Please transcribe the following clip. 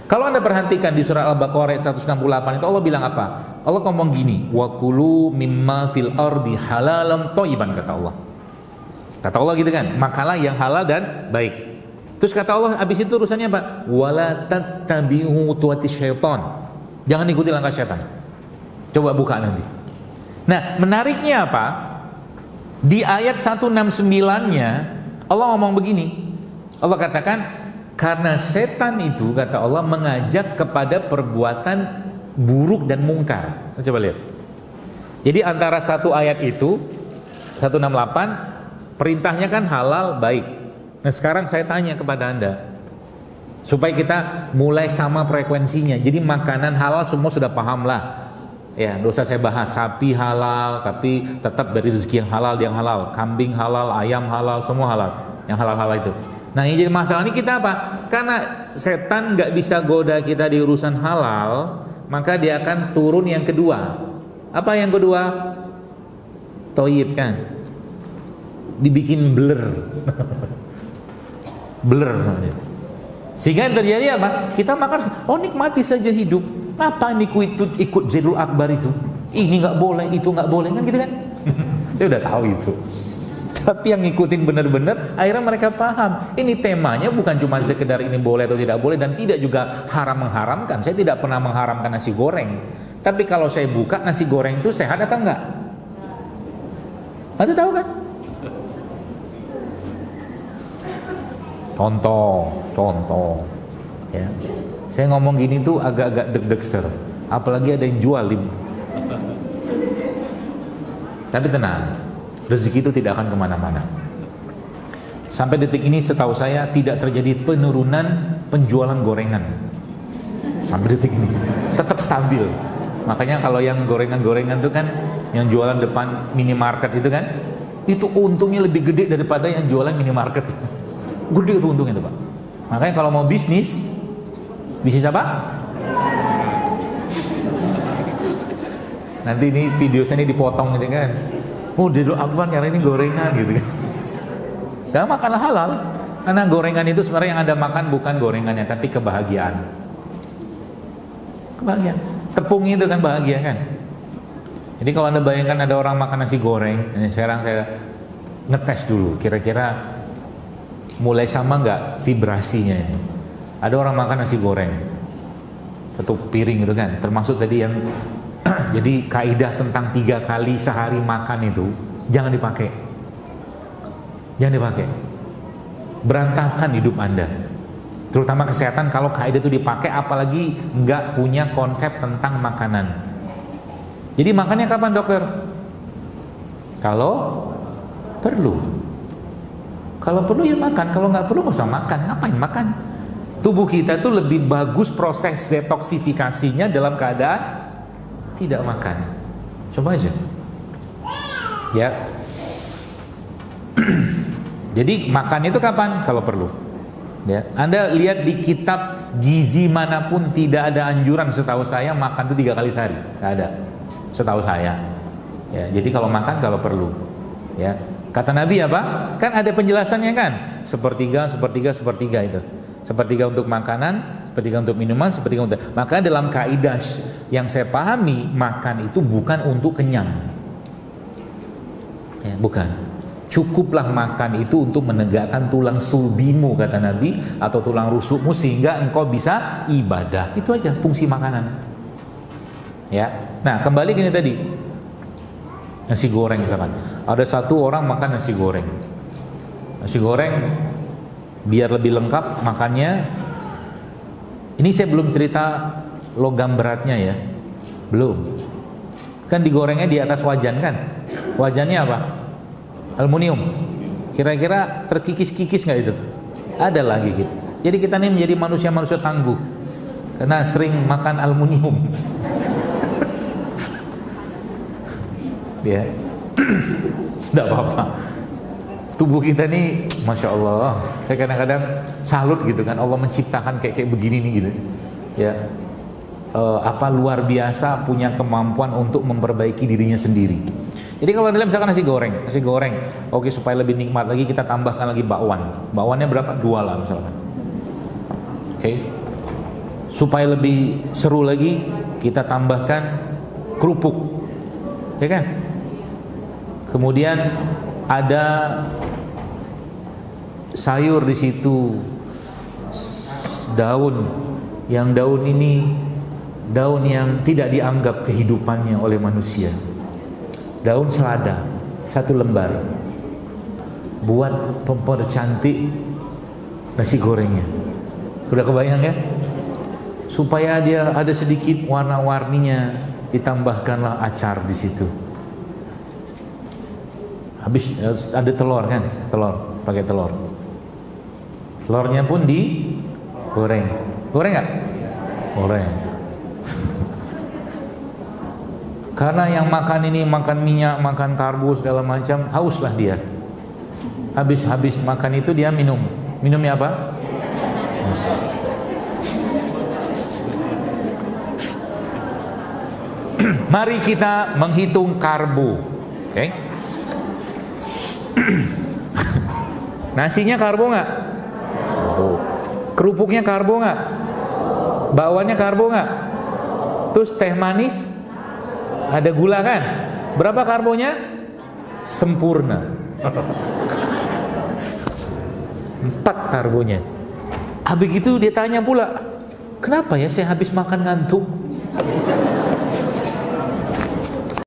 Kalau Anda perhatikan di surah Al-Baqarah 168 itu Allah bilang apa? Allah ngomong gini, wa kulu mimma fil ardi halalan thayyiban, kata Allah. Kata Allah gitu kan, makalah yang halal dan baik. Terus kata Allah habis itu urusannya apa? Wala tattabi'u khutuwatis syaitan. Jangan ikuti langkah syaitan. Coba buka nanti. Nah, menariknya apa? Di ayat 169-nya Allah ngomong begini. Allah katakan, karena setan itu, kata Allah, mengajak kepada perbuatan buruk dan mungkar. Coba lihat. Jadi antara satu ayat itu 168, perintahnya kan halal baik. Nah sekarang saya tanya kepada Anda, supaya kita mulai sama frekuensinya. Jadi makanan halal semua sudah paham lah. Ya, nggak usah saya bahas. Sapi halal, tapi tetap dari rezeki yang halal. Kambing halal, ayam halal, semua halal. Yang halal-halal itu. Nah yang jadi masalah ini kita apa? Karena setan nggak bisa goda kita di urusan halal, maka dia akan turun yang kedua. Apa yang kedua? Toyib kan? Dibikin blur. Blur namanya. Sehingga yang terjadi apa? Kita makan, oh nikmati saja hidup. Apa ikut Zaidul Akbar itu? Ini nggak boleh, itu nggak boleh, kan gitu kan? Saya udah tahu itu. Tapi yang ngikutin benar-benar, akhirnya mereka paham. Ini temanya bukan cuma sekedar ini boleh atau tidak boleh, dan tidak juga haram mengharamkan. Saya tidak pernah mengharamkan nasi goreng. Tapi kalau saya buka nasi goreng itu sehat atau enggak? Anda tahu kan? Contoh. Ya. Saya ngomong gini tuh agak-agak deg-deg apalagi ada yang jual. Tapi tenang, rezeki itu tidak akan kemana-mana. Sampai detik ini setahu saya tidak terjadi penurunan penjualan gorengan. Sampai detik ini tetap stabil. Makanya kalau yang gorengan-gorengan itu kan, yang jualan depan minimarket itu kan, itu untungnya lebih gede daripada yang jualan minimarket. Gede itu untungnya itu Pak. Makanya kalau mau bisnis apa? Nanti ini video saya ini dipotong gitu kan. Zaidul Akbar nyari ini gorengan gitu kan. Karena makanlah halal. Karena gorengan itu sebenarnya yang Anda makan bukan gorengannya, tapi kebahagiaan. Kebahagiaan. Tepung itu kan bahagia kan. Jadi kalau Anda bayangkan ada orang makan nasi goreng, ini sekarang saya ngetes dulu, kira-kira mulai sama nggak vibrasinya ini. Ada orang makan nasi goreng, satu piring itu kan, termasuk tadi yang jadi kaidah tentang 3 kali sehari makan itu jangan dipakai. Jangan dipakai. Berantakan hidup Anda. Terutama kesehatan kalau kaidah itu dipakai, apalagi nggak punya konsep tentang makanan. Jadi makannya kapan dokter? Kalau perlu. Kalau perlu ya makan, kalau nggak perlu nggak usah makan. Ngapain makan? Tubuh kita itu lebih bagus proses detoksifikasinya dalam keadaan tidak makan. Coba aja. Ya. Jadi makan itu kapan? Kalau perlu. Ya. Anda lihat di kitab gizi manapun tidak ada anjuran, setahu saya makan itu 3 kali sehari. Nggak ada. Setahu saya. Ya. Jadi kalau makan kalau perlu. Ya. Kata Nabi apa? Kan ada penjelasannya kan? Sepertiga itu. Sepertiga untuk makanan, sepertiga untuk minuman, sepertiga untuk. Maka dalam kaidah yang saya pahami, makan itu bukan untuk kenyang. Ya, bukan. Cukuplah makan itu untuk menegakkan tulang sulbimu, kata Nabi, atau tulang rusukmu, sehingga engkau bisa ibadah. Itu aja fungsi makanan. Ya. Nah, kembali ke ini tadi. Nasi goreng misalkan. Ada satu orang makan nasi goreng. Nasi goreng biar lebih lengkap makannya. Ini saya belum cerita logam beratnya ya. Belum. Kan digorengnya di atas wajan kan. Wajannya apa? Aluminium. Kira-kira terkikis-kikis nggak itu? Ada lah gigit. Jadi kita ini menjadi manusia-manusia tangguh karena sering makan aluminium. Ya, tidak apa-apa. Tubuh kita ini, masya Allah. Saya kadang-kadang salut gitu kan. Allah menciptakan kayak begini nih gitu. Ya, luar biasa punya kemampuan untuk memperbaiki dirinya sendiri. Jadi kalau dalam misalkan nasi goreng, oke, supaya lebih nikmat lagi kita tambahkan lagi bakwan. Bakwannya berapa? 2 lah misalkan. Oke. Supaya lebih seru lagi, kita tambahkan kerupuk, ya kan? Kemudian ada sayur di situ, daun, yang daun ini daun yang tidak dianggap kehidupannya oleh manusia. Daun selada, 1 lembar, buat mempercantik nasi gorengnya. Sudah kebayang ya? Supaya dia ada sedikit warna-warninya, ditambahkanlah acar di situ. Habis ada telur kan? Telur, pakai telur. Telurnya pun digoreng. Goreng nggak? Goreng. Karena yang makan ini makan minyak, makan karbo segala macam, hauslah dia. Habis makan itu dia minum. Minumnya apa? Yes. Mari kita menghitung karbo, oke? Nasinya karbo nggak? Kerupuknya karbo nggak? Bakwannya karbo nggak? Terus teh manis, ada gula kan? Berapa karbonya? Sempurna. 4 karbonya. Habis itu dia tanya pula, kenapa ya saya habis makan ngantuk?